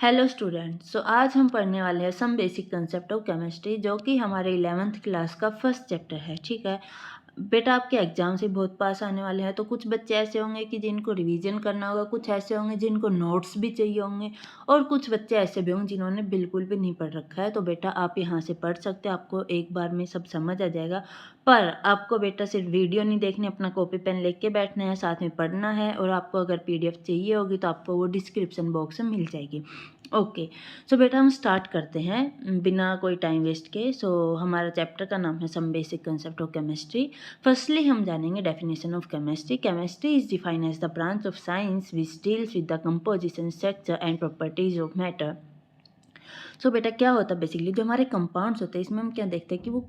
Hello students, सो आज हम पढ़ने वाले हैं some basic concept of chemistry, जो कि हमारे 11th क्लास का फर्स्ट चैप्टर है। ठीक है बेटा, आपके एग्जाम से बहुत पास आने वाले हैं, तो कुछ बच्चे ऐसे होंगे कि जिनको रिवीजन करना होगा, कुछ ऐसे होंगे जिनको नोट्स भी चाहिए होंगे, और कुछ बच्चे ऐसे भी होंगे जिन्होंने बिल्कुल भी नहीं पढ़ रखा है। तो बेटा आप यहाँ से पढ़ सकते हैं, आपको एक बार में सब समझ आ जाएगा। पर आपको बेटा सिर्फ वीडियो नहीं देखनी, अपना कॉपी पेन लेके बैठना है, साथ में पढ़ना है। और आपको अगर PDF चाहिए होगी तो आपको वो डिस्क्रिप्शन बॉक्स में मिल जाएगी। ओके, सो बेटा हम स्टार्ट करते हैं बिना कोई टाइम वेस्ट के। सो हमारा चैप्टर का नाम है some basic concept of chemistry. Firstly हम जानेंगे definition of chemistry. Chemistry is defined as the branch of science which deals with the composition, structure and properties of matter. So बेटा क्या होता है बेसिकली, जो हमारे कंपाउंड्स होते हैं इसमें हम क्या देखते हैं कि वो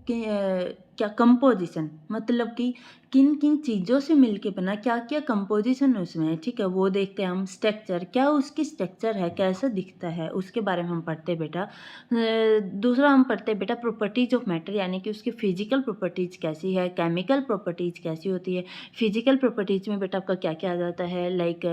क्या कंपोजिशन, मतलब कि किन किन चीज़ों से मिलके बना, क्या क्या कंपोजिशन उसमें है। ठीक है, वो देखते हैं हम। स्ट्रक्चर, क्या उसकी स्ट्रक्चर है, कैसा दिखता है, उसके बारे में हम पढ़ते हैं बेटा। दूसरा हम पढ़ते हैं बेटा प्रॉपर्टीज ऑफ मैटर, यानी कि उसकी फिजिकल प्रॉपर्टीज कैसी है, केमिकल प्रॉपर्टीज कैसी होती है। फिजिकल प्रॉपर्टीज में बेटा आपका क्या क्या आ जाता है, लाइक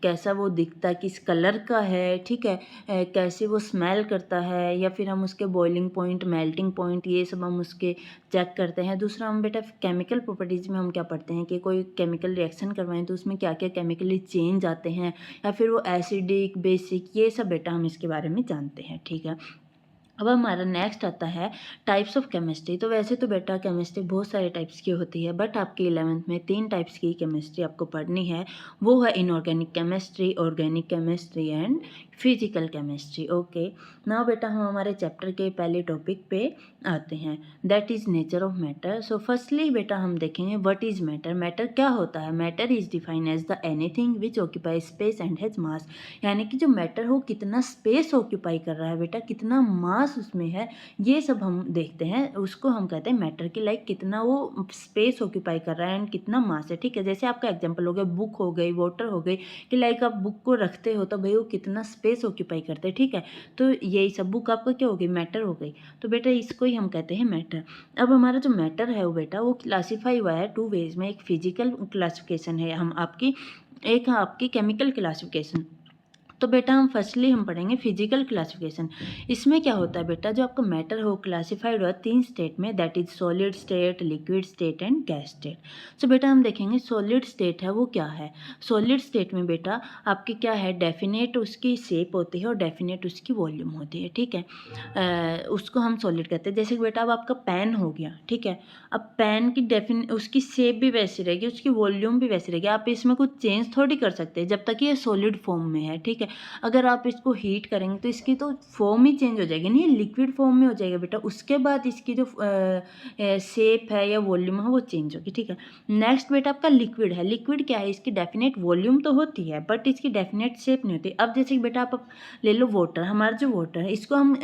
कैसा वो दिखता है, किस कलर का है, ठीक है, कैसे वो स्मेल करता है, या फिर हम उसके बॉइलिंग पॉइंट, मेल्टिंग पॉइंट, ये सब हम उसके चेक करते हैं। दूसरा हम बेटा केमिकल प्रॉपर्टीज़ में हम क्या पढ़ते हैं कि कोई केमिकल रिएक्शन करवाएं तो उसमें क्या क्या केमिकली चेंज आते हैं, या फिर वो एसिडिक, बेसिक, ये सब बेटा हम इसके बारे में जानते हैं। ठीक है, अब हमारा नेक्स्ट आता है टाइप्स ऑफ केमिस्ट्री। तो वैसे तो बेटा केमिस्ट्री बहुत सारे टाइप्स की होती है, बट आपके 11th में 3 टाइप्स की केमिस्ट्री आपको पढ़नी है। वो है inorganic chemistry, organic chemistry and physical chemistry. Okay, now बेटा हम हमारे चैप्टर के पहले टॉपिक पे आते हैं, that is nature of matter. So firstly बेटा हम देखेंगे व्हाट इज़ मैटर। मैटर क्या होता है। Matter is defined as the anything which occupy space and has mass, यानी कि जो मैटर हो कितना स्पेस ऑक्यूपाई कर रहा है बेटा, कितना मास उसमें है, ये सब हम देखते हैं। उसको हम कहते हैं मैटर की, लाइक कितना वो स्पेस ऑक्यूपाई कर रहा है एंड कितना मास है। ठीक है, जैसे आपका एग्जांपल हो गया बुक हो गई, वाटर हो गई, कि लाइक आप बुक को रखते हो तो भाई वो कितना स्पेस ऑक्यूपाई करते हैं। ठीक है, तो यही सब बुक आपका क्या हो गई, मैटर हो गई। तो बेटा इसको ही हम कहते हैं मैटर। अब हमारा जो मैटर है वो बेटा वो क्लासीफाई हुआ है 2 वेज में। एक फिजिकल क्लासिफिकेशन है हम आपकी, एक है आपकी केमिकल क्लासिफिकेशन। तो बेटा हम फर्स्टली हम पढ़ेंगे फिजिकल क्लासिफिकेशन। इसमें क्या होता है बेटा, जो आपका मैटर हो क्लासिफाइड हुआ 3 स्टेट में, that is solid state, liquid state and gas state. So बेटा हम देखेंगे सॉलिड स्टेट है वो क्या है। सॉलिड स्टेट में बेटा आपकी क्या है, डेफिनेट उसकी शेप होती है और डेफिनेट उसकी वॉल्यूम होती है। ठीक है, उसको हम सॉलिड कहते हैं। जैसे कि बेटा अब आपका पेन हो गया, ठीक है, अब पेन की उसकी शेप भी वैसी रहेगी, उसकी वॉल्यूम भी वैसी रहेगी, आप इसमें कुछ चेंज थोड़ी कर सकते हैं जब तक ये सॉलिड फॉर्म में है। ठीक है, अगर आप इसको हीट करेंगे तो इसकी तो फॉर्म ही चेंज हो जाएगी, नहीं लिक्विड फॉर्म में हो जाएगा बेटा, उसके बाद इसकी जो शेप है या वॉल्यूम है वो चेंज होगी। ठीक है, नेक्स्ट बेटा आपका लिक्विड है। लिक्विड क्या है, इसकी डेफिनेट वॉल्यूम तो होती है बट इसकी डेफिनेट शेप नहीं होती। अब जैसे कि बेटा आप ले लो वाटर, हमारा जो वाटर है इसको हम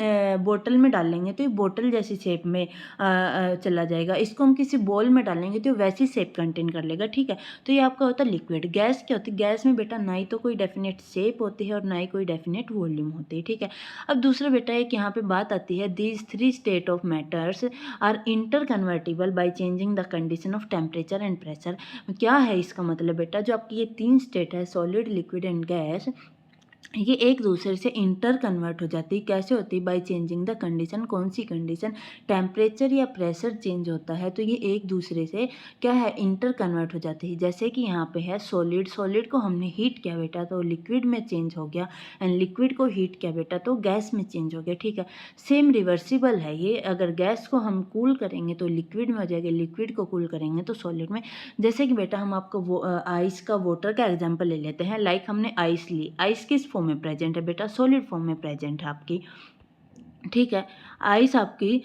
बोतल में डालेंगे तो ये बोतल जैसी शेप में चला जाएगा। इसको हम किसी बोल में डालेंगे तो वैसी शेप कंटेन कर लेगा। ठीक है, तो ये आपका होता है लिक्विड। गैस क्या होती है, गैस में बेटा ना ही तो कोई डेफिनेट शेप होती है और ना ही कोई डेफिनेट वॉल्यूम होती है। ठीक है, अब दूसरा बेटा एक यहाँ पे बात आती है, these 3 state of matters are inter convertible by changing the condition of temperature and pressure. क्या है इसका मतलब बेटा, जो आपकी ये 3 स्टेट है सॉलिड, लिक्विड एंड गैस, ये एक दूसरे से इंटर कन्वर्ट हो जाती है। कैसे होती है, बाई चेंजिंग द कंडीशन। कौन सी कंडीशन, टेम्परेचर या प्रेशर चेंज होता है तो ये एक दूसरे से क्या है, इंटर कन्वर्ट हो जाती है। जैसे कि यहाँ पे है सॉलिड, सॉलिड को हमने हीट किया बेटा तो लिक्विड में चेंज हो गया, एंड लिक्विड को हीट किया बेटा तो गैस में चेंज हो गया। ठीक है, सेम रिवर्सिबल है ये, अगर गैस को हम कूल करेंगे तो लिक्विड में हो जाएगा, लिक्विड को कूल करेंगे तो सॉलिड में। जैसे कि बेटा हम आपको आइस का वाटर का एग्जाम्पल ले लेते हैं, लाइक हमने आइस ली, आइस किस फॉर्म में प्रेजेंट है बेटा, सॉलिड फॉर्म में प्रेजेंट है आपकी। ठीक है, आइस आपकी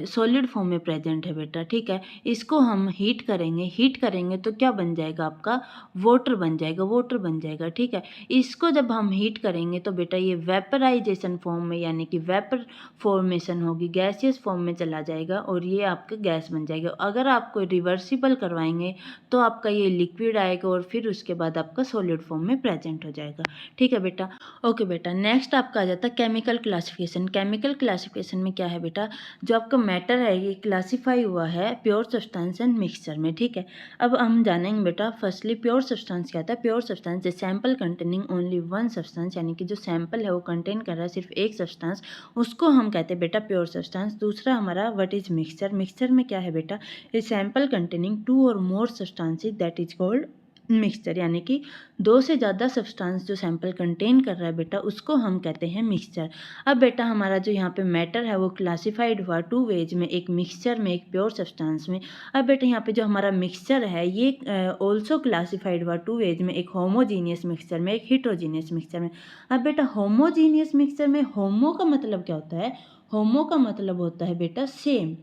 सॉलिड फॉर्म में प्रेजेंट है बेटा। ठीक है, इसको हम हीट करेंगे, हीट करेंगे तो क्या बन जाएगा आपका, वाटर बन जाएगा, वाटर बन जाएगा। ठीक है, इसको जब हम हीट करेंगे तो बेटा ये वेपराइजेशन फॉर्म में, यानी कि वेपर फॉर्मेशन होगी, गैसियस फॉर्म में चला जाएगा और ये आपका गैस बन जाएगा। अगर आपको रिवर्सिबल करवाएंगे तो आपका ये लिक्विड आएगा और फिर उसके बाद आपका सॉलिड फॉर्म में प्रेजेंट हो जाएगा। ठीक है बेटा, ओके बेटा, नेक्स्ट आपका आ जाता है chemical classification. Chemical chemical classification में क्या है बेटा, जो आपका मैटर है ये क्लासीफाई हुआ है प्योर सब्सटेंस एंड मिक्सचर में, ठीक है। अब हम जानेंगे बेटा फर्स्टली प्योर सब्सटेंस क्या होता है। Pure substance the sample containing only one substance, यानी कि जो सैंपल है वो कंटेन कर रहा है सिर्फ एक सब्सटेंस, उसको हम कहते हैं बेटा प्योर सब्सटेंस। दूसरा हमारा व्हाट इज मिक्सचर। मिक्सचर में क्या है बेटा, a sample containing two or more substances that is called mixture, यानी कि दो से ज़्यादा सब्सटेंस जो सैंपल कंटेन कर रहा है बेटा उसको हम कहते हैं मिक्सचर। अब बेटा हमारा जो यहाँ पे मैटर है वो क्लासिफाइड हुआ टू वेज में, एक मिक्सचर में एक प्योर सब्सटेंस में। अब बेटा यहाँ पे जो हमारा मिक्सचर है ये ऑल्सो क्लासिफाइड हुआ टू वेज में, एक होमोजीनियस मिक्सचर में एक हिट्रोजीनियस मिक्सचर में। अब बेटा होमोजीनियस मिक्सचर में होमो का मतलब क्या होता है, होमो का मतलब होता है बेटा सेम,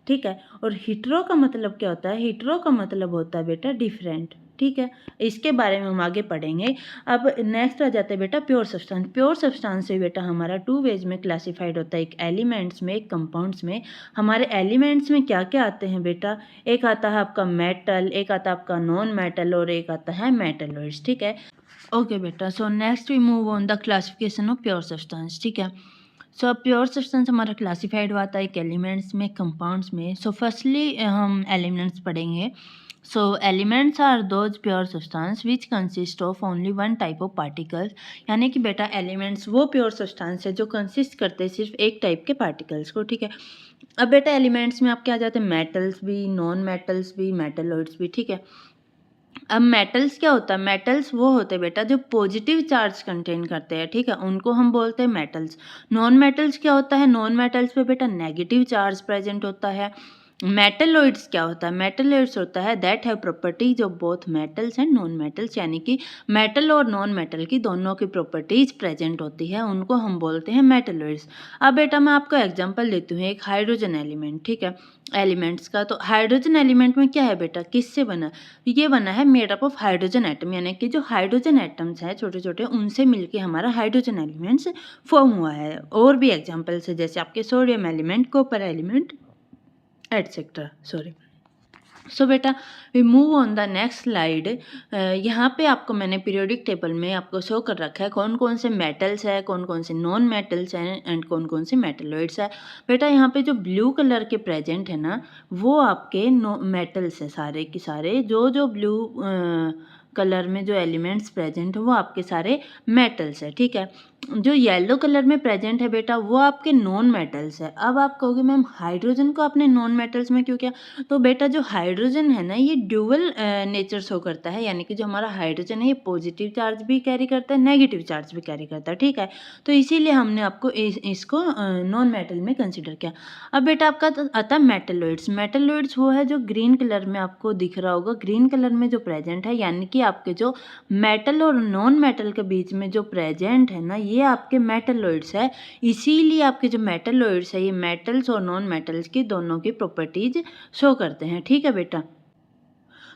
ठीक है। और हिट्रो का मतलब क्या होता है, हिट्रो का मतलब होता है बेटा डिफरेंट, ठीक है। इसके बारे में हम आगे पढ़ेंगे। अब नेक्स्ट आ जाता है बेटा प्योर सब्सटेंस। प्योर सब्सटेंस से बेटा हमारा टू वेज में क्लासिफाइड होता है, एक एलिमेंट्स में एक कंपाउंड्स में। हमारे एलिमेंट्स में क्या क्या आते हैं बेटा, एक आता है आपका मेटल, एक आता है आपका नॉन मेटल और एक आता है मेटलॉइड्स, ठीक है। ओके बेटा, so next we move on the classification of pure substance, ठीक है। सो अब प्योर सब्सटेंस हमारा क्लासिफाइड हुआ था एक एलिमेंट्स में कंपाउंड्स में। सो फर्स्टली हम एलिमेंट्स पढ़ेंगे। So elements are those pure substance which consist of only one type of particles, यानी कि बेटा एलिमेंट्स वो प्योर सब्सटेंस है जो कंसिस्ट करते हैं सिर्फ एक टाइप के पार्टिकल्स को, ठीक है। अब बेटा एलिमेंट्स में आपके आ जाते हैं मेटल्स भी, नॉन मेटल्स भी, मेटलॉइड्स भी, ठीक है। अब मेटल्स क्या होता है, मेटल्स वो होते हैं बेटा जो पॉजिटिव चार्ज कंटेन करते हैं, ठीक है, उनको हम बोलते हैं मेटल्स। नॉन मेटल्स क्या होता है, नॉन मेटल्स पे बेटा नेगेटिव चार्ज प्रेजेंट होता है। मेटलॉइड्स क्या होता है, मेटलॉइड्स होता है that have properties of both metals and non metals, यानी कि मेटल और नॉन मेटल की दोनों की प्रॉपर्टीज प्रेजेंट होती है, उनको हम बोलते हैं मेटलॉइड्स। अब बेटा मैं आपको एग्जांपल देती हूँ, एक हाइड्रोजन एलिमेंट, ठीक है, एलिमेंट्स का। तो हाइड्रोजन एलिमेंट में क्या है बेटा, किससे बना, ये बना है made up of hydrogen atom, यानी कि जो हाइड्रोजन एटम्स हैं छोटे छोटे उनसे मिलके हमारा हाइड्रोजन एलिमेंट्स फॉर्म हुआ है। और भी एग्जांपल्स है जैसे आपके sodium element, copper element etcetera, sorry. So बेटा we move on the next slide. यहाँ पे आपको मैंने पीरियोडिक टेबल में आपको शो कर रखा है कौन कौन से मेटल्स है, कौन कौन से नॉन मेटल्स हैं एंड कौन कौन से मेटलॉइड्स है। बेटा यहाँ पे जो ब्लू कलर के प्रेजेंट है ना वो आपके मेटल्स है, सारे के सारे जो जो ब्लू कलर में जो एलिमेंट्स प्रेजेंट है वो आपके सारे मेटल्स है, ठीक है। जो येलो कलर में प्रेजेंट है बेटा वो आपके नॉन मेटल्स है। अब आप कहोगे मैम हाइड्रोजन को आपने नॉन मेटल्स में क्यों किया, तो बेटा जो हाइड्रोजन है ना ये ड्यूअल नेचर शो करता है, यानी कि जो हमारा हाइड्रोजन है ये पॉजिटिव चार्ज भी कैरी करता है, नेगेटिव चार्ज भी कैरी करता है, ठीक है। तो इसीलिए हमने आपको इसको नॉन मेटल में कंसिडर किया। अब बेटा आपका आता है मेटलॉइड्स। मेटलॉइड्स वो है जो ग्रीन कलर में आपको दिख रहा होगा, ग्रीन कलर में जो प्रेजेंट है, यानी कि आपके जो मेटल और नॉन मेटल के बीच में जो प्रेजेंट है ना ये आपके मेटलॉइड्स है। इसीलिए आपके जो मेटलॉइड्स है ये मेटल्स और नॉन मेटल्स की दोनों की प्रॉपर्टीज शो करते हैं, ठीक है बेटा।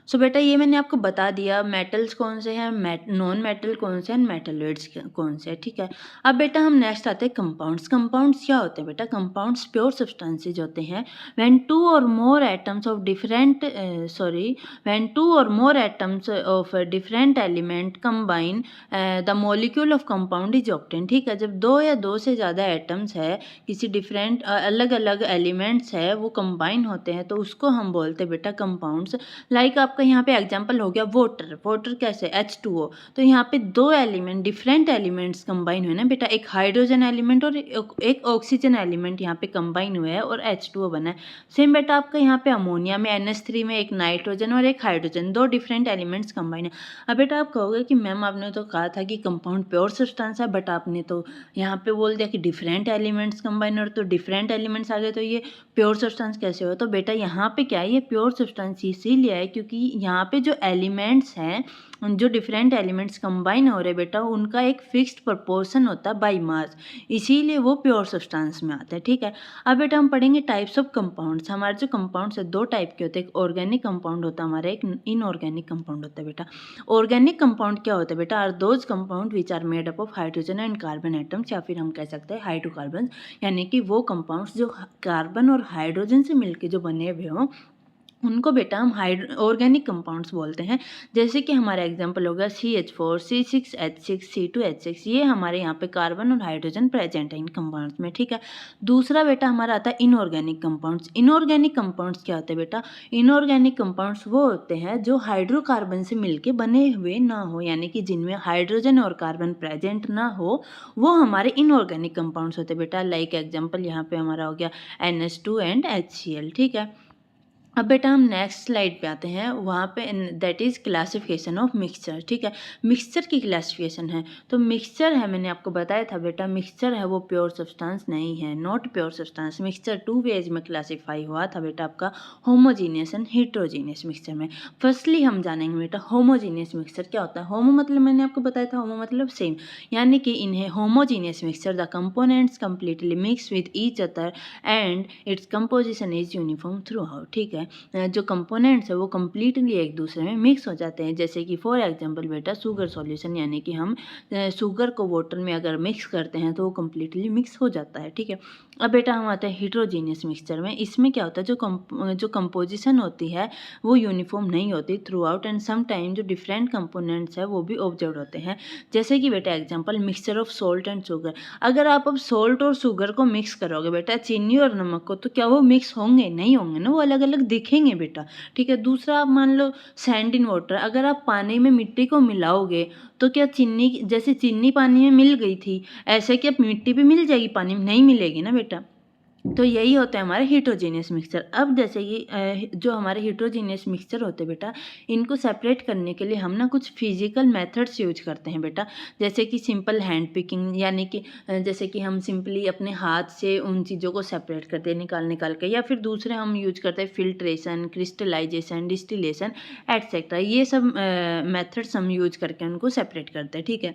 सो बेटा ये मैंने आपको बता दिया मेटल्स कौन से हैं, नॉन मेटल कौन से हैं, मेटलॉइड्स कौन से हैं, ठीक है। अब बेटा हम नेक्स्ट आते हैं कंपाउंड्स। कंपाउंड्स क्या होते हैं बेटा, कंपाउंड्स प्योर सब्सटेंसेज होते हैं when two or more atoms of different when two or more atoms of different element combine the molecule of compound is obtain, ठीक है। जब दो या दो से ज़्यादा एटम्स है किसी डिफरेंट अलग अलग एलिमेंट्स है वो कंबाइन होते हैं तो उसको हम बोलते हैं बेटा कंपाउंड्स। लाइक आपका यहाँ पे एग्जांपल हो गया वाटर, वाटर कैसे H2O, तो यहाँ पे दो एलिमेंट डिफरेंट एलिमेंट्स कंबाइन हुए ना बेटा, एक हाइड्रोजन एलिमेंट और एक ऑक्सीजन एलिमेंट यहाँ पे कंबाइन हुए हैं और H2O बना है। सेम बेटा आपका यहाँ पे अमोनिया में NH3 में एक नाइट्रोजन और एक हाइड्रोजन, दो डिफरेंट एलिमेंट्स कंबाइन है। अब बेटा आप कहोगे कि मैम आपने तो कहा था कि कंपाउंड प्योर सब्सटेंस है, बट आपने तो यहाँ पे बोल दिया कि डिफरेंट एलिमेंट्स कंबाइन, और तो डिफरेंट एलिमेंट्स आ गए तो ये प्योर सब्सटेंस कैसे हो। तो बेटा यहाँ पे क्या है, ये प्योर सब्सटेंस इसीलिए है क्योंकि यहाँ पे जो एलिमेंट्स हैं जो डिफरेंट एलिमेंट्स कंबाइन हो रहे बेटा उनका एक फिक्स्ड प्रोपोर्शन होता है बाय मास, इसीलिए वो प्योर सब्सटेंस में आता है, ठीक है। अब बेटा हम पढ़ेंगे टाइप्स ऑफ कंपाउंड्स। हमारे जो कंपाउंड्स है दो टाइप के होते हैं, एक ऑर्गेनिक कंपाउंड होता है हमारा, एक इनऑर्गेनिक कंपाउंड होता है बेटा। ऑर्गेनिक कंपाउंड क्या होता है बेटा, are those compound which are made up of hydrogen and carbon atoms, या फिर हम कह सकते हैं हाइड्रोकार्बन, यानी कि वो कंपाउंड्स जो कार्बन और हाइड्रोजन से मिलकर जो बने हुए हों उनको बेटा हम ऑर्गेनिक कंपाउंड्स बोलते हैं। जैसे कि हमारा एग्जांपल होगा CH4, C6H6, C2H6, ये हमारे यहाँ पे कार्बन और हाइड्रोजन प्रेजेंट है इन कंपाउंड्स में, ठीक है। दूसरा बेटा हमारा आता है इनऑर्गेनिक कंपाउंड्स। इनऑर्गेनिक कंपाउंड्स क्या होते हैं बेटा? इनऑर्गेनिक कंपाउंड्स वो होते हैं जो हाइड्रोकार्बन से मिलके बने हुए ना हो, यानी कि जिनमें हाइड्रोजन और कार्बन प्रेजेंट ना हो, वो हमारे इनऑर्गेनिक कंपाउंड्स होते हैं बेटा। लाइक एग्जाम्पल यहाँ पे हमारा हो गया NH2 एंड HCl, ठीक है। अब बेटा हम नेक्स्ट स्लाइड पे आते हैं, वहाँ पे that is classification of mixture, ठीक है। मिक्सचर की क्लासिफिकेशन है, तो मिक्सचर है, मैंने आपको बताया था बेटा, मिक्सचर है वो प्योर सब्सटेंस नहीं है, not pure substance. Mixture 2 ways में क्लासीफाई हुआ था बेटा आपका, होमोजीनियस एंड हेट्रोजीनियस मिक्सचर में। फर्स्टली हम जानेंगे बेटा होमोजीनियस मिक्सचर क्या होता है। होमो मतलब मैंने आपको बताया था, होमो मतलब सेम, यानी कि इन्हें homogeneous mixture the components completely mix with each other and its composition is uniform through out, ठीक है। जो कंपोनेंट्स है वो कम्प्लीटली एक दूसरे में मिक्स हो जाते हैं। जैसे कि फॉर एग्जांपल बेटा शुगर सॉल्यूशन, यानी कि हम शुगर को वाटर में अगर मिक्स करते हैं तो वो कम्प्लीटली मिक्स हो जाता है, ठीक है। अब बेटा हम आते हैं हिट्रोजीनियस मिक्सचर में। इसमें क्या होता है, जो कंपोजिशन होती है वो यूनिफॉर्म नहीं होती throughout, and some time जो डिफरेंट कंपोनेंट्स है वो भी ऑब्जर्व होते हैं। जैसे कि बेटा example mixture of salt and sugar. अगर आप अब सॉल्ट और शुगर को मिक्स करोगे बेटा, चीनी और नमक को, तो क्या वो मिक्स होंगे? नहीं होंगे ना, वो अलग अलग दिखेंगे बेटा, ठीक है। दूसरा आप मान लो सैंड इन वाटर, अगर आप पानी में मिट्टी को मिलाओगे तो क्या चीनी, जैसे चीनी पानी में मिल गई थी, ऐसे क्या मिट्टी भी मिल जाएगी पानी में? नहीं मिलेगी ना बेटा। तो यही होता है हमारे हिट्रोजीनियस मिक्सचर। अब जैसे कि जो हमारे हिट्रोजीनियस मिक्सचर होते हैं बेटा, इनको सेपरेट करने के लिए हम ना कुछ फिजिकल मेथड्स यूज करते हैं बेटा। जैसे कि सिंपल हैंड पिकिंग, यानी कि जैसे कि हम सिंपली अपने हाथ से उन चीज़ों को सेपरेट करते हैं निकाल के, या फिर दूसरे हम यूज करते हैं फिल्ट्रेशन, क्रिस्टलाइजेशन, डिस्टिलेशन एटसेट्रा। ये सब मेथड्स हम यूज करके उनको सेपरेट करते हैं, ठीक है।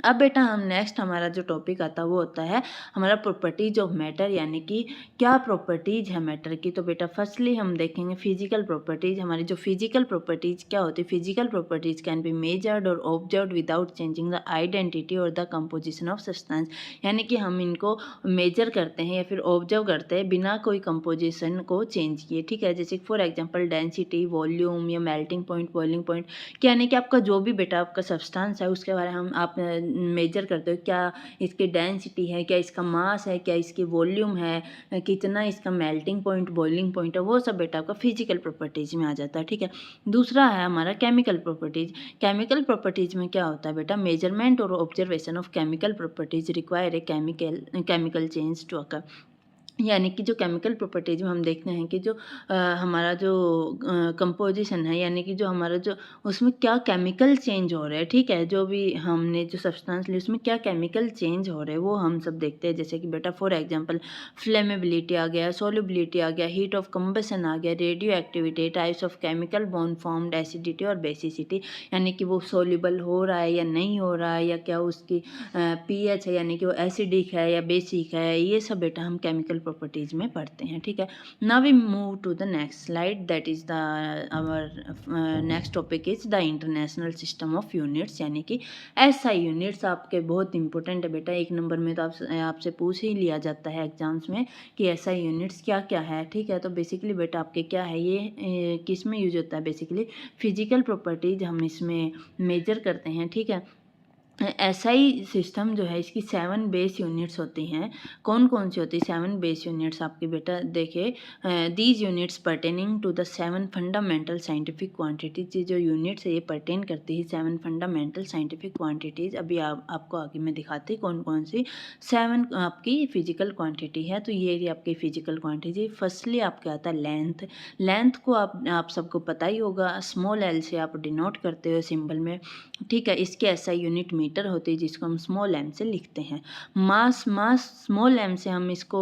अब बेटा हम नेक्स्ट हमारा जो टॉपिक आता है वो होता है हमारा प्रॉपर्टीज ऑफ मैटर, यानी कि क्या प्रॉपर्टीज है मैटर की। तो बेटा फर्स्टली हम देखेंगे फिजिकल प्रॉपर्टीज। हमारी जो फिजिकल प्रॉपर्टीज क्या होती है, physical properties can be measured or observed without changing the identity or the composition of substance, यानी कि हम इनको मेजर करते हैं या फिर ऑब्जर्व करते हैं बिना कोई कंपोजिशन को चेंज किए, ठीक है। जैसे फॉर एग्जाम्पल डेंसिटी, वॉल्यूम या मेल्टिंग पॉइंट, बॉइलिंग पॉइंट, यानी कि आपका जो भी बेटा आपका सब्सटेंस है उसके बारे में हम आप मेजर करते हो, क्या इसकी डेंसिटी है, क्या इसका मास है, क्या इसकी वॉल्यूम है, कितना इसका मेल्टिंग पॉइंट, बॉइलिंग पॉइंट है, वो सब बेटा आपका फिजिकल प्रॉपर्टीज में आ जाता है, ठीक है। दूसरा है हमारा केमिकल प्रॉपर्टीज। केमिकल प्रॉपर्टीज में क्या होता है बेटा, मेजरमेंट और observation of chemical properties require a chemical change to occur, यानी कि जो केमिकल प्रॉपर्टीज में हम देखते हैं कि जो हमारा जो कंपोजिशन है, यानी कि जो हमारा जो उसमें क्या केमिकल चेंज हो रहा है, ठीक है। जो भी हमने जो सब्सटेंस ली उसमें क्या केमिकल चेंज हो रहे हैं वो हम सब देखते हैं। जैसे कि बेटा फॉर एग्जांपल फ्लेमेबिलिटी आ गया, सोल्युबिलिटी आ गया, हीट ऑफ कंबशन आ गया, radio activity, types of chemical bond formed, acidity और बेसिसिटी, यानी कि वो सोल्यूबल हो रहा है या नहीं हो रहा है, या क्या उसकी pH है, यानी कि वो एसिडिक है या बेसिक है, ये सब बेटा हम केमिकल प्रॉपर्टीज में पढ़ते हैं, ठीक है। Now we move to the next slide, that is the our next topic is the international system of units, यानी कि SI यूनिट्स आपके बहुत इंपॉर्टेंट है बेटा। 1 नंबर में तो आपसे पूछ ही लिया जाता है एग्जाम्स में कि SI यूनिट्स क्या क्या है, ठीक है। तो बेसिकली बेटा आपके क्या है, ये किस में यूज होता है, बेसिकली फिजिकल प्रॉपर्टीज हम इसमें मेजर करते हैं, ठीक है। SI सिस्टम जो है इसकी 7 बेस यूनिट्स होती हैं। कौन कौन सी होती है 7 बेस यूनिट्स आपकी बेटा, देखिए these units pertaining to the 7 fundamental scientific quantities. ये जो यूनिट्स है ये पर्टेन करती है 7 फंडामेंटल साइंटिफिक क्वांटिटीज। अभी आपको आगे मैं दिखाती कौन कौन सी 7 आपकी फिजिकल क्वांटिटी है। तो ये आपकी फिजिकल क्वांटिटी, फर्स्टली आपके आता है लेंथ। लेंथ को आप सबको पता ही होगा, स्मॉल l से आप डिनोट करते हो सिंबल में, ठीक है। इसके SI यूनिट मीटर होती है जिसको हम स्मॉल m से लिखते हैं। मास स्मॉल m से हम इसको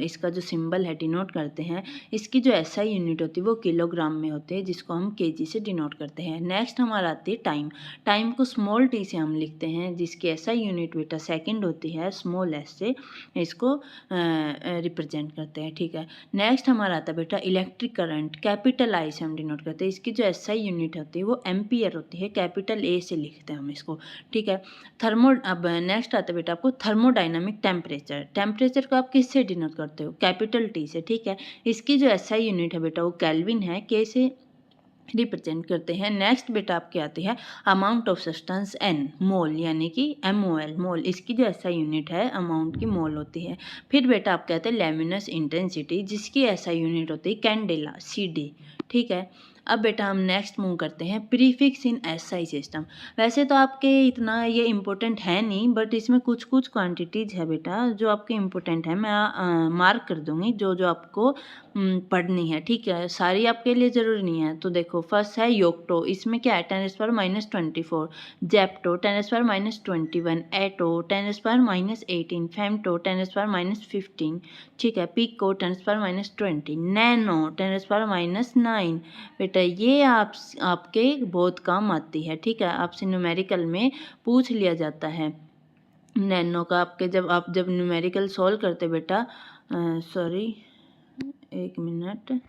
इसका जो सिंबल है डिनोट करते हैं। इसकी जो SI यूनिट होती है वो किलोग्राम में होती है जिसको हम kg से डिनोट करते हैं। नेक्स्ट हमारा आती है टाइम। टाइम को स्मॉल t से हम लिखते हैं जिसकी SI यूनिट बेटा सेकंड होती है, स्मॉल s से इसको रिप्रेजेंट करते हैं, ठीक है। नेक्स्ट हमारा आता है बेटा इलेक्ट्रिक करंट, कैपिटल I से हम डिनोट करते हैं। इसकी जो SI यूनिट होती है वो एम्पियर होती है, कैपिटल A से लिखते हैं हम इसको, ठीक है। है। अब नेक्स्ट आता है बेटा आपको थर्मोडाइनमिक टेम्परेचर। टेम्परेचर को आप किससे डिनोट करते हो? कैपिटल टी से, ठीक है। इसकी जो एसआई यूनिट है बेटा वो केल्विन है, के से रिप्रेजेंट करते हैं। नेक्स्ट बेटा आपके आते हैं अमाउंट ऑफ सब्सटेंस एन, मोल यानी कि MOL, मोल। इसकी जो एसआई यूनिट है अमाउंट की मोल होती है। फिर बेटा आप कहते हैं लेमिनस इंटेंसिटी, जिसकी एसआई यूनिट होती है कैंडेला, CD, ठीक है। अब बेटा हम नेक्स्ट मूव करते हैं प्रीफिक्स इन एसआई सिस्टम। वैसे तो आपके इतना ये इम्पोर्टेंट है नहीं, बट इसमें कुछ कुछ क्वांटिटीज़ है बेटा जो आपके इम्पोर्टेंट है। मैं मार्क कर दूंगी जो जो आपको पढ़नी है, ठीक है। सारी आपके लिए ज़रूरी नहीं है। तो देखो फर्स्ट है योक्टो, इसमें क्या है 10⁻²4, जेप्टो 10⁻21, एटो 10⁻18, फेम्टो 10⁻15, ठीक है। Pico 10⁻20, nano 10⁻9। बेटा ये आपके बहुत काम आती है, ठीक है। आपसे न्यूमेरिकल में पूछ लिया जाता है नैनो का। आपके जब न्यूमेरिकल सॉल्व करते बेटा, सॉरी एक मिनट,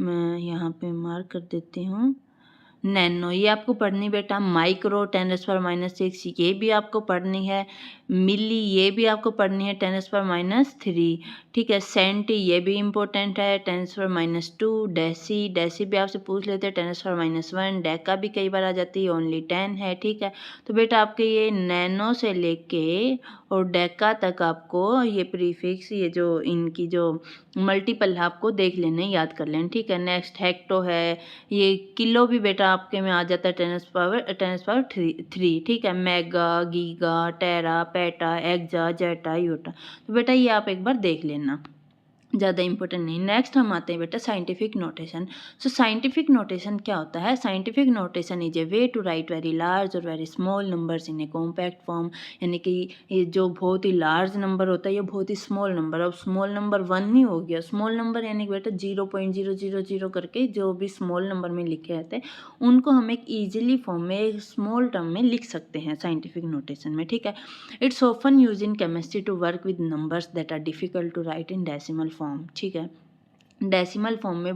मैं यहाँ पे मार्क कर देती हूँ। नैनो ये आपको पढ़नी बेटा। माइक्रो 10⁻6 ये भी आपको पढ़नी है। मिली ये भी आपको पढ़नी है 10⁻3, ठीक है। सेंटी ये भी इम्पोर्टेंट है 10⁻2। डेसी भी आपसे पूछ लेते हैं 10⁻1। डेका भी कई बार आ जाती है, ओनली 10 है, ठीक है। तो बेटा आपके ये नैनो से लेके और डेका तक आपको ये प्रीफिक्स, ये जो इनकी जो मल्टीपल है आपको देख लेने, याद कर लेना, ठीक है। नेक्स्ट हेक्टो है, ये किलो भी बेटा आपके में आ जाता है 10⁻3, ठीक है। मेगा, गीगा, टेरा, पेटा, एक्जा, जेटा, योटा। तो बेटा ये आप एक बार देख लेना, ज़्यादा इंपॉर्टेंट नहीं। नेक्स्ट हम आते हैं बेटा scientific notation. So scientific notation क्या होता है? Scientific notation is a way to write very large or very small numbers in a compact form. यानी कि ये जो बहुत ही लार्ज नंबर होता है ये बहुत ही स्मॉल नंबर। अब स्मॉल नंबर 1 नहीं हो गया, स्मॉल नंबर यानी कि बेटा 0.000 करके जो भी स्मॉल नंबर में लिखे रहते हैं उनको हम एक ईजिली फॉर्म में, एक स्मॉल टर्म में लिख सकते हैं साइंटिफिक नोटेशन में, ठीक है। It's often use in chemistry to work with numbers that are difficult to write in decimal form, ठीक है। डेसिमल फॉर्म में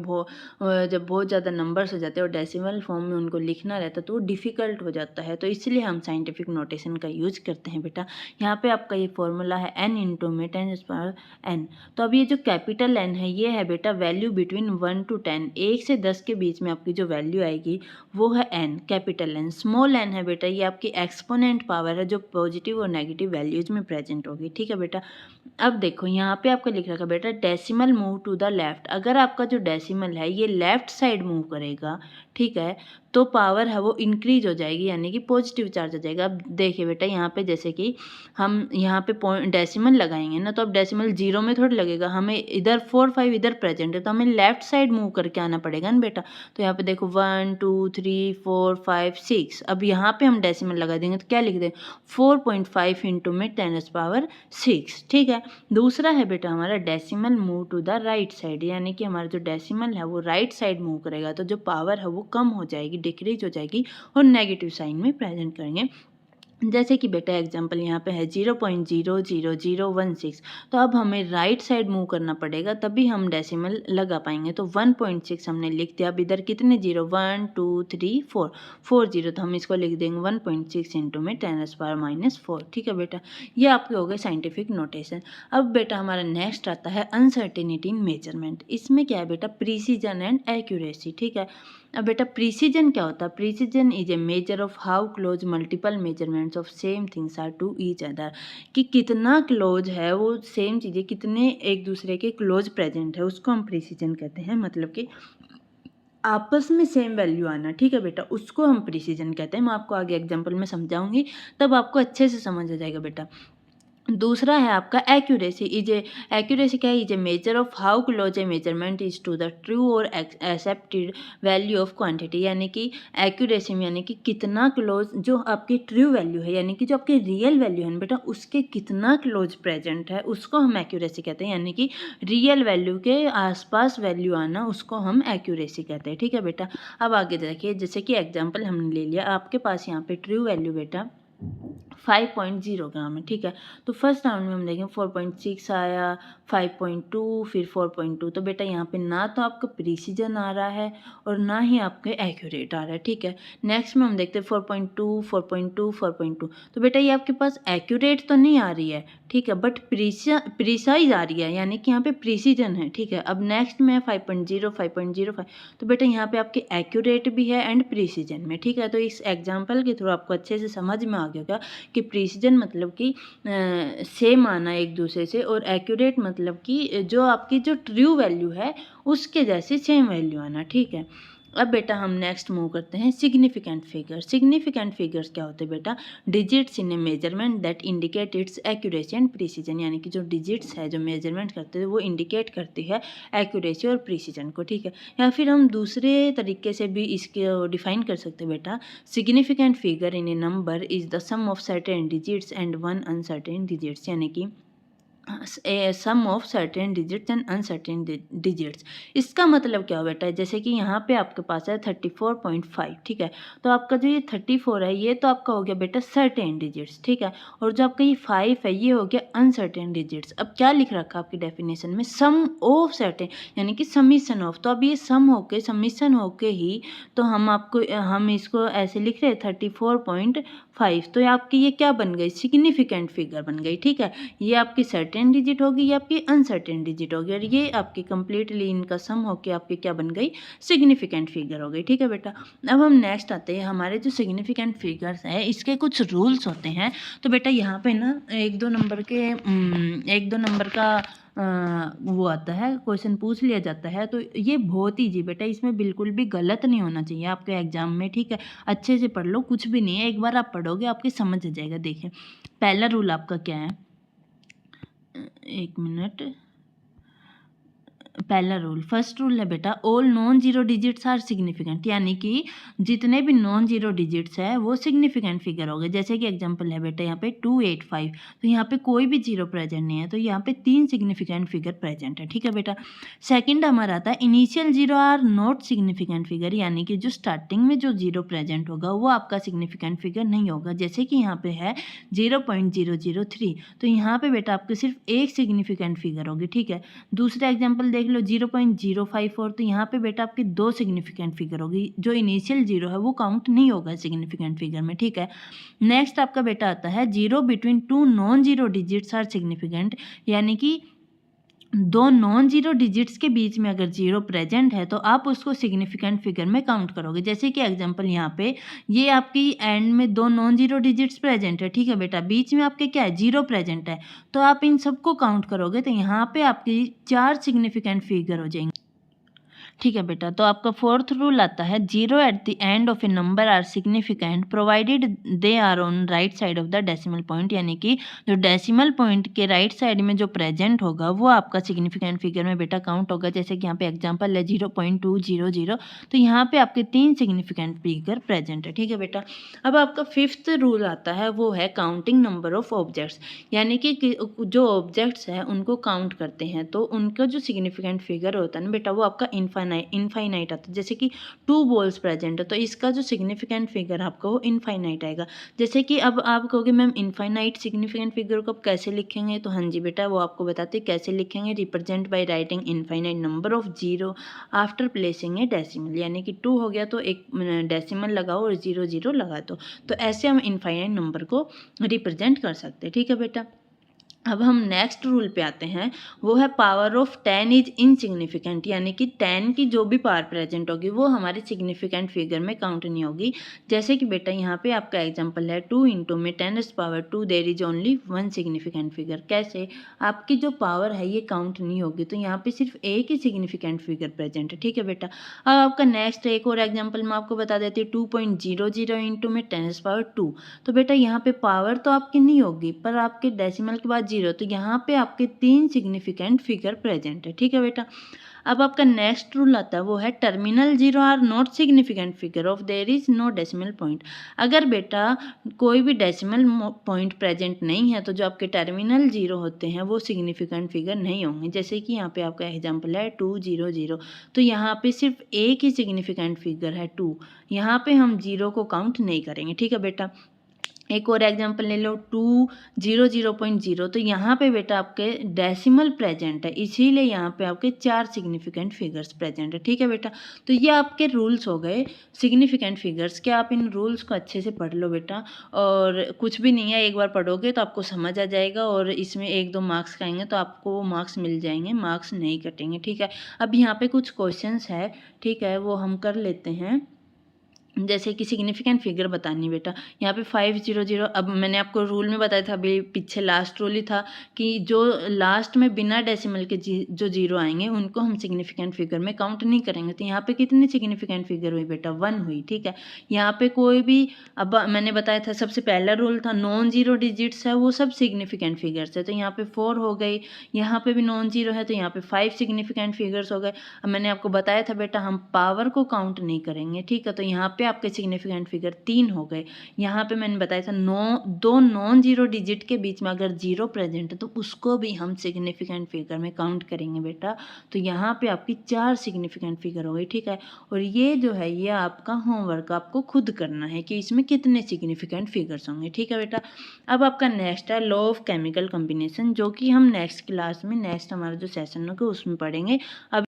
जब बहुत ज़्यादा नंबर्स हो जाते हैं और डेसिमल फॉर्म में उनको लिखना रहता है तो वो डिफ़िकल्ट हो जाता है, तो इसलिए हम साइंटिफिक नोटेशन का यूज करते हैं बेटा। यहाँ पे आपका ये फॉर्मूला है n इंटू में 10⁻n। तो अब ये जो कैपिटल N है ये है बेटा वैल्यू बिटवीन 1 to 10, 1 से 10 के बीच में आपकी जो वैल्यू आएगी वो है n, capital N। Small n है बेटा ये आपकी एक्सपोनेंट पावर है जो पॉजिटिव और नेगेटिव वैल्यूज में प्रेजेंट होगी, ठीक है बेटा। अब देखो यहाँ पे आपको लिख रखा बेटा decimal move to the left. अगर आपका जो डेसिमल है ये लेफ्ट साइड मूव करेगा, ठीक है, तो पावर है वो इंक्रीज हो जाएगी यानी कि पॉजिटिव चार्ज हो जाएगा। अब देखिए बेटा यहाँ पे जैसे कि हम यहाँ पे डेसिमल लगाएंगे ना, तो अब डेसिमल 0 में थोड़ी लगेगा, हमें इधर 4 5 इधर प्रेजेंट है तो हमें लेफ्ट साइड मूव करके आना पड़ेगा ना बेटा। तो यहाँ पे देखो 1 2 3 4 5 6, अब यहाँ पे हम डेसिमल लगा देंगे तो क्या लिख दें 4.5 इंटू में 10⁻6, ठीक है। दूसरा है बेटा हमारा decimal move to the right side, यानी कि हमारा जो डेसिमल है वो राइट साइड मूव करेगा तो जो पावर है वो कम हो जाएगी, डिक्रीज हो जाएगी और नेगेटिव साइन में प्रेजेंट करेंगे। जैसे कि बेटा एग्जांपल यहाँ पे है 0.00016, तो अब हमें राइट साइड मूव करना पड़ेगा तभी हम डेसिमल लगा पाएंगे। तो 1.6 हमने लिख दिया। अब इधर कितने 0 1 2 3 4 0, तो हम इसको लिख देंगे 1.6 इंटू में 10⁻⁻4, ठीक है बेटा। ये आपके हो गए साइंटिफिक नोटेशन। अब बेटा हमारा नेक्स्ट आता है अनसर्टेनिटी इन मेजरमेंट। इसमें क्या है बेटा प्रीसीजन एंड एक्यूरेसी, ठीक है। अब बेटा प्रीसीजन क्या होता है? Precision is a measure of how close multiple measurements of same things are to each other, कि कितना क्लोज है वो सेम चीज़ें कितने एक दूसरे के क्लोज प्रेजेंट है उसको हम प्रीसीजन कहते हैं। मतलब कि आपस में सेम वैल्यू आना, ठीक है बेटा, उसको हम प्रीसीजन कहते हैं। मैं आपको आगे एग्जाम्पल में समझाऊंगी तब आपको अच्छे से समझ आ जाएगा बेटा। दूसरा है आपका एक्यूरेसी। एक्यूरेसी क्या है? Is a measure of how close a measurement is to the true और एक्सेप्टेड वैल्यू ऑफ क्वांटिटी, यानी कि एक्यूरेसी में यानी कि कितना क्लोज जो आपकी ट्रू वैल्यू है यानी कि जो आपकी रियल वैल्यू है बेटा उसके कितना क्लोज प्रेजेंट है उसको हम एक्यूरेसी कहते हैं। यानी कि रियल वैल्यू के आसपास वैल्यू आना उसको हम एक्यूरेसी कहते हैं, ठीक है बेटा। अब आगे देखिए जैसे कि एग्जाम्पल हमने ले लिया, आपके पास यहाँ पे ट्रू वैल्यू बेटा 5.0 ग्राम है, ठीक है। तो फर्स्ट राउंड में हम देखें 4.6 आया, 5.2, फिर 4.2। तो बेटा यहाँ पे ना तो आपका प्रिसीजन आ रहा है और ना ही आपके एक्यूरेट आ रहा है, ठीक है। नेक्स्ट में हम देखते हैं 4.2, 4.2, 4.2। तो बेटा ये आपके पास एक्यूरेट तो नहीं आ रही है, ठीक है, बट प्रिसाइज आ रही है, यानी कि यहाँ पे प्रिसीजन है, ठीक है। अब नेक्स्ट में 5.0, 5.05। तो बेटा यहाँ पे आपके एक्यूरेट भी है एंड प्रिसीजन में, ठीक है। तो इस एग्जाम्पल के थ्रू आपको अच्छे से समझ में आ गया होगा कि प्रिसीजन मतलब कि सेम आना एक दूसरे से, और एक्यूरेट मतलब कि जो आपकी जो ट्रू वैल्यू है उसके जैसे सेम वैल्यू आना, ठीक है। अब बेटा हम नेक्स्ट मूव करते हैं सिग्निफिकेंट फिगर। सिग्निफिकेंट फिगर्स क्या होते हैं बेटा? Digits in A measurement that indicate it's accuracy and precision, यानी कि जो डिजिट्स है जो मेजरमेंट करते हैं वो इंडिकेट करती है एक्यूरेसी और प्रिसीजन को, ठीक है। या फिर हम दूसरे तरीके से भी इसके डिफाइन कर सकते हैं बेटा, significant figure in a number is the sum of certain digits and one uncertain digits, यानी कि sum of certain digits and uncertain digits. इसका मतलब क्या हो बेटा? जैसे कि यहाँ पे आपके पास है 34.5, ठीक है। तो आपका जो ये 34 है ये तो आपका हो गया बेटा सर्टेन डिजिट्स, ठीक है। और जो आपका ये 5 है ये हो गया अनसर्टेन डिजिट्स। अब क्या लिख रखा आपकी डेफिनेशन में? सम ऑफ सर्टेन, यानी कि समीशन ऑफ। तो अब ये सम होके समीशन होके ही तो हम इसको ऐसे लिख रहे हैं 34.5। तो आपकी ये क्या बन गई? सिग्निफिकेंट फिगर बन गई, ठीक है। ये आपकी सर्टेन डिजिट होगी, ये आपकी अनसर्टेन डिजिट होगी, और ये आपकी कंप्लीटली इनका सम होकर आपकी क्या बन गई? सिग्निफिकेंट फिगर हो गई, ठीक है बेटा। अब हम नेक्स्ट आते हैं, हमारे जो सिग्निफिकेंट फिगर्स हैं इसके कुछ रूल्स होते हैं। तो बेटा यहाँ पे ना एक दो नंबर का वो आता है, क्वेश्चन पूछ लिया जाता है। तो ये बहुत ईजी बेटा, इसमें बिल्कुल भी गलत नहीं होना चाहिए आपके एग्जाम में, ठीक है। अच्छे से पढ़ लो, कुछ भी नहीं है, एक बार आप पढ़ोगे आपके समझ आ जाएगा। देखिए पहला रूल आपका क्या है, एक मिनट। पहला रूल, फर्स्ट रूल है बेटा, all non zero digits are significant, यानी कि जितने भी नॉन जीरो डिजिट्स है वो सिग्निफिकेंट फिगर हो गए। जैसे कि एग्जांपल है बेटा यहाँ पे 285, तो यहाँ पे कोई भी जीरो प्रेजेंट नहीं है, तो यहाँ पे 3 सिग्निफिकेंट फिगर प्रेजेंट है, ठीक है बेटा। सेकंड हमारा आता है initial zero are not significant figure, यानी कि जो स्टार्टिंग में जो जीरो प्रेजेंट होगा वो आपका सिग्निफिकेंट फिगर नहीं होगा। जैसे कि यहाँ पे है 0.003, तो यहाँ पे बेटा आपके सिर्फ एक सिग्निफिकेंट फिगर होगी, ठीक है। दूसरा एग्जाम्पल देख लो 0.054, तो यहाँ पे बेटा आपकी 2 सिग्निफिकेंट फिगर होगी। जो इनिशियल जीरो है वो काउंट नहीं होगा सिग्निफिकेंट फिगर में, ठीक है। नेक्स्ट आपका बेटा आता है 0 between 2 non zero digits are significant, यानी कि 2 नॉन जीरो डिजिट्स के बीच में अगर जीरो प्रेजेंट है तो आप उसको सिग्निफिकेंट फिगर में काउंट करोगे। जैसे कि एग्जांपल यहाँ पे ये आपकी एंड में 2 नॉन जीरो डिजिट्स प्रेजेंट है, ठीक है बेटा, बीच में आपके क्या है? जीरो प्रेजेंट है, तो आप इन सबको काउंट करोगे तो यहाँ पे आपकी 4 सिग्निफिकेंट फिगर हो जाएंगे, ठीक है बेटा। तो आपका फोर्थ रूल आता है zero at the end of a number are significant provided they are on right side of the decimal point, यानी कि जो डेसिमल पॉइंट के राइट साइड में जो प्रेजेंट होगा वो आपका सिग्निफिकेंट फिगर में बेटा काउंट होगा। जैसे कि यहाँ पे एग्जांपल है 0.200, तो यहाँ पे आपके 3 सिग्निफिकेंट फिगर प्रेजेंट है, ठीक है बेटा। अब आपका फिफ्थ रूल आता है, वो है काउंटिंग नंबर ऑफ ऑब्जेक्ट्स, यानी कि जो ऑब्जेक्ट्स हैं उनको काउंट करते हैं तो उनका जो सिग्निफिकेंट फिगर होता है ना बेटा वो आपका इनफाइनाइट आता है। जैसे कि 2 बॉल्स प्रेजेंट है तो इसका जो सिग्निफिकेंट फिगर आपका वो इनफाइनाइट आएगा। जैसे कि अब आप कहोगे मैम इनफाइनाइट सिग्निफिकेंट फिगर को आप कैसे लिखेंगे? तो हाँ जी बेटा वो आपको बताते हैं कैसे लिखेंगे। Represent by writing infinite number of zero after placing A decimal, यानी कि 2 हो गया तो एक डेसिमल लगाओ और 0 लगा दो, तो ऐसे हम इनफाइनाइट नंबर को रिप्रेजेंट कर सकते हैं, ठीक है बेटा। अब हम नेक्स्ट रूल पे आते हैं, वो है पावर ऑफ 10 इज इनसिग्निफिकेंट, यानी कि 10 की जो भी पावर प्रेजेंट होगी वो हमारे सिग्निफिकेंट फिगर में काउंट नहीं होगी। जैसे कि बेटा यहाँ पे आपका एग्जांपल है 2 इंटू में 10⁻², there is only 1 significant figure. कैसे? आपकी जो पावर है ये काउंट नहीं होगी, तो यहाँ पे सिर्फ एक ही सिग्निफिकेंट फिगर प्रेजेंट है, ठीक है बेटा। अब आपका नेक्स्ट एक और एग्जाम्पल मैं आपको बता देती हूँ 2.00 इंटू में 10⁻², तो बेटा यहाँ पे पावर तो आपकी नहीं होगी पर आपके डेसिमल के बाद 0, तो यहाँ पे आपके 3 सिग्निफिकेंट फिगर प्रेजेंट है, ठीक है बेटा। अब आपका नेक्स्ट रूल आता है वो है terminal zero are not significant figure of there is no decimal point. अगर बेटा कोई भी डेसिमल पॉइंट प्रेजेंट नहीं है तो जो आपके टर्मिनल जीरो होते हैं वो सिग्निफिकेंट फिगर नहीं होंगे। जैसे कि यहाँ पे आपका एग्जांपल है 200, तो यहाँ पे सिर्फ एक ही सिग्निफिकेंट फिगर है 2, यहाँ पे हम जीरो को काउंट नहीं करेंगे, ठीक है बेटा। एक और एग्जांपल ले लो 200.0, तो यहाँ पे बेटा आपके डेसिमल प्रेजेंट है, इसीलिए यहाँ पे आपके 4 सिग्निफिकेंट फिगर्स प्रेजेंट है। ठीक है बेटा, तो ये आपके रूल्स हो गए सिग्निफिकेंट फिगर्स के। आप इन रूल्स को अच्छे से पढ़ लो बेटा, और कुछ भी नहीं है, एक बार पढ़ोगे तो आपको समझ आ जाएगा, और इसमें 1-2 मार्क्स का आएंगे तो आपको वो मार्क्स मिल जाएंगे, मार्क्स नहीं कटेंगे। ठीक है, अब यहाँ पे कुछ क्वेश्चंस है, ठीक है, वो हम कर लेते हैं। जैसे कि सिग्निफिकेंट फिगर बतानी बेटा, यहाँ पे 500, अब मैंने आपको रूल में बताया था, अभी पीछे लास्ट रूल ही था कि जो लास्ट में बिना डेसिमल के जो जीरो आएंगे उनको हम सिग्निफिकेंट फिगर में काउंट नहीं करेंगे। तो यहाँ पे कितनी सिग्निफिकेंट फिगर हुई बेटा, 1 हुई। ठीक है, यहाँ पे कोई भी, अब मैंने बताया था सबसे पहला रूल था नॉन जीरो डिजिट्स है वो सब सिग्निफिकेंट फिगर्स है, तो यहाँ पे 4 हो गई, यहाँ पे भी नॉन जीरो है तो यहाँ पे 5 सिग्निफिकेंट फिगर्स हो गए। अब मैंने आपको बताया था बेटा हम पावर को काउंट नहीं करेंगे। ठीक है, तो यहाँ पे आपके सिग्निफिकेंट फिगर 3 हो गए। यहाँ पे मैंने बताया था 2 नॉन जीरो डिजिट के बीच में अगर जीरो प्रेजेंट है तो उसको भी हम सिग्निफिकेंट फिगर में काउंट करेंगे बेटा। तो यहाँ पे आपकी 4 सिग्निफिकेंट फिगर हो गई। ठीक है, और ये जो है ये आपका होमवर्क आपको खुद करना है कि इसमें कितने सिग्निफिकेंट फिगर्स होंगे। ठीक है बेटा, अब आपका नेक्स्ट है लॉ ऑफ केमिकल कॉम्बिनेशन, जो कि हम नेक्स्ट क्लास में, नेक्स्ट हमारा जो सेशन होगा उसमें पढ़ेंगे। अब